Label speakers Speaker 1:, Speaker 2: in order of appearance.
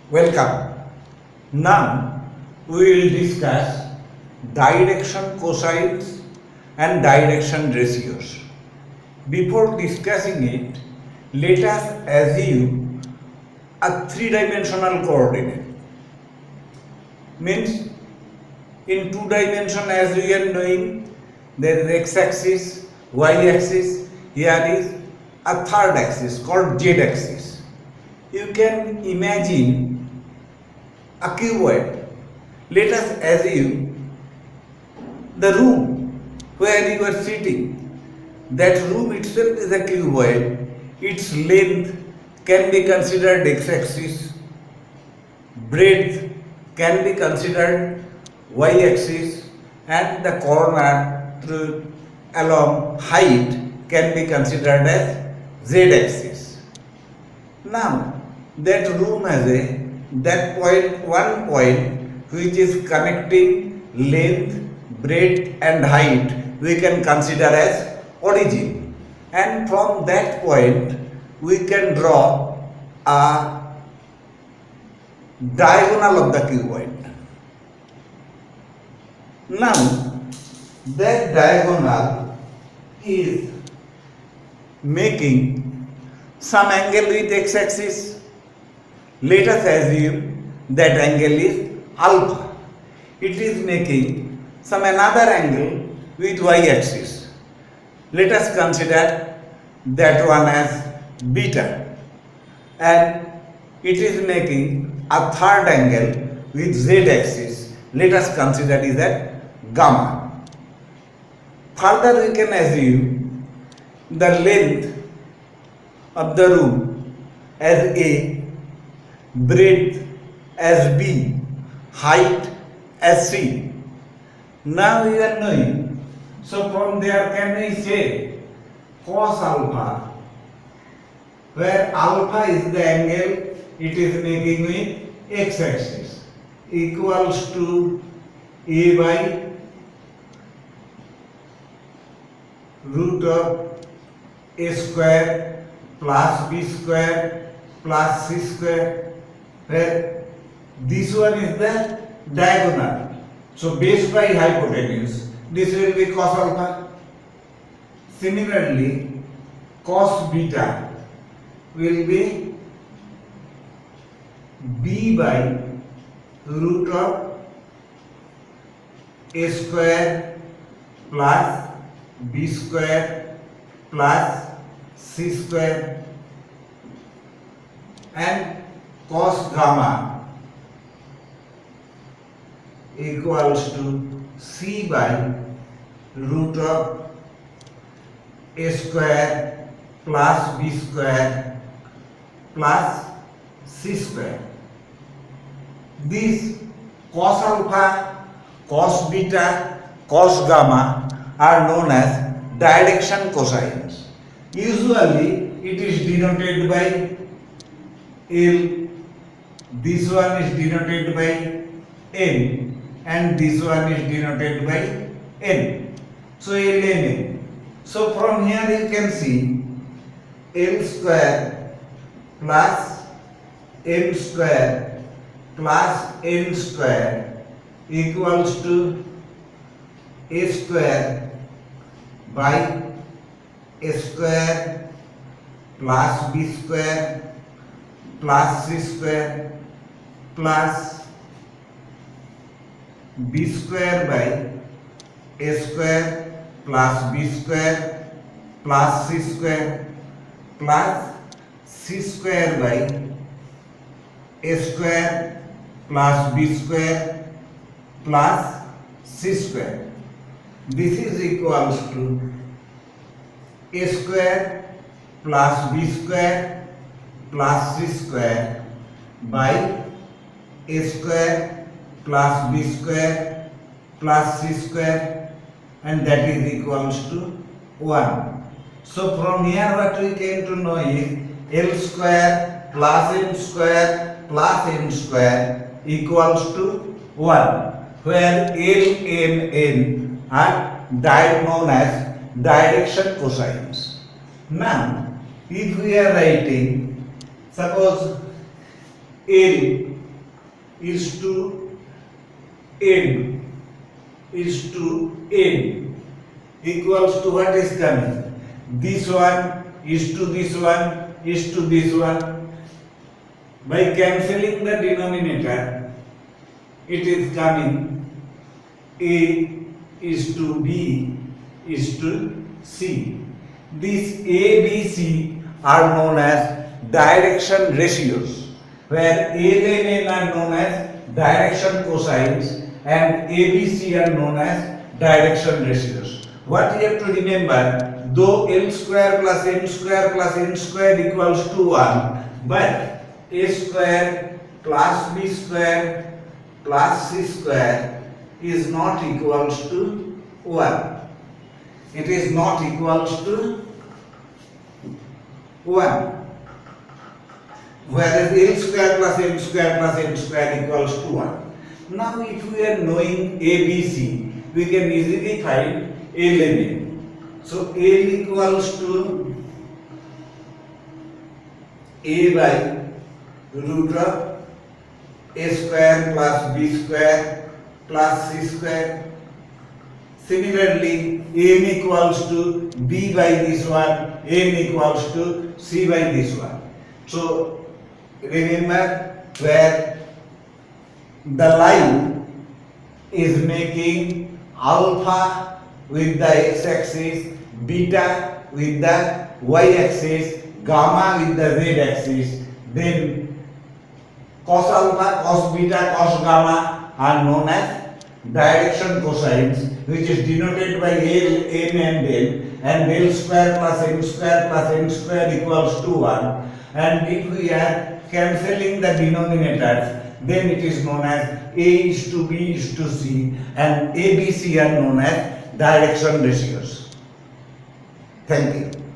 Speaker 1: Welcome. Now we will discuss direction cosines and direction ratios. Before discussing it, let us assume a three-dimensional coordinate. Means in two dimension, as we are knowing, there is x-axis, y-axis, here is a third axis called z-axis. You can imagine a cuboid. Let us assume the room where you are sitting, that room itself is a cuboid. Its length can be considered x-axis, breadth can be considered y-axis, and the corner along height can be considered as z-axis. Now that room has one point which is connecting length, breadth and height we can consider as origin, and from that point we can draw a diagonal of the cuboid. Now that diagonal is making some angle with x-axis. Let us assume that angle is alpha. It is making some another angle with y-axis. Let us consider that one as beta, and it is making a third angle with z-axis. Let us consider it as gamma. Further we can assume the length of the room as a, breadth as b, height as c. Now we are knowing, so from there can we say cos alpha, where alpha is the angle it is making with x-axis, equals to a by root of a square plus b square plus c square, where this one is the diagonal. So base by hypotenuse, this will be cos alpha. Similarly, cos beta will be b by root of a square plus b square plus c square, and cos gamma equals to c by root of a square plus b square plus c square. These cos alpha, cos beta, cos gamma are known as direction cosines. Usually it is denoted by L, this one is denoted by N, and this one is denoted by N. So LN. So from here you can see L square plus M square plus N square equals to A square by A square plus B square plus C square plus b square by a square plus b square plus c square plus c square by a square plus b square plus c square. This is equals to a square plus b square plus c square by a square plus b square plus c square, and that is equals to 1. So from here what we came to know is L square plus m square plus n square equals to 1, where L, M, N are known as direction cosines. Now if we are writing, suppose L is to n equals to what is coming? This one is to this one is to this one. By cancelling the denominator, it is coming A is to B is to C. These A, B, C are known as direction ratios, where A and N are known as direction cosines and A, B, C are known as direction ratios. What you have to remember, though L square plus M square plus N square equals to 1, but A square plus B square plus C square is not equals to 1. It is not equals to 1. Whereas L square plus M square plus N square equals to 1. Now if we are knowing A, B, C, we can easily find L and M. So L equals to A by root of A square plus B square plus C square. Similarly, M equals to B by this one, M equals to C by this one. So remember, where the line is making alpha with the x-axis, beta with the y-axis, gamma with the z-axis, then cos alpha, cos beta, cos gamma are known as direction cosines, which is denoted by L, M and N, and L square plus M square plus N square equals to 1. And if we are cancelling the denominators, then it is known as A is to B is to C, and A, B, C are known as direction ratios. Thank you.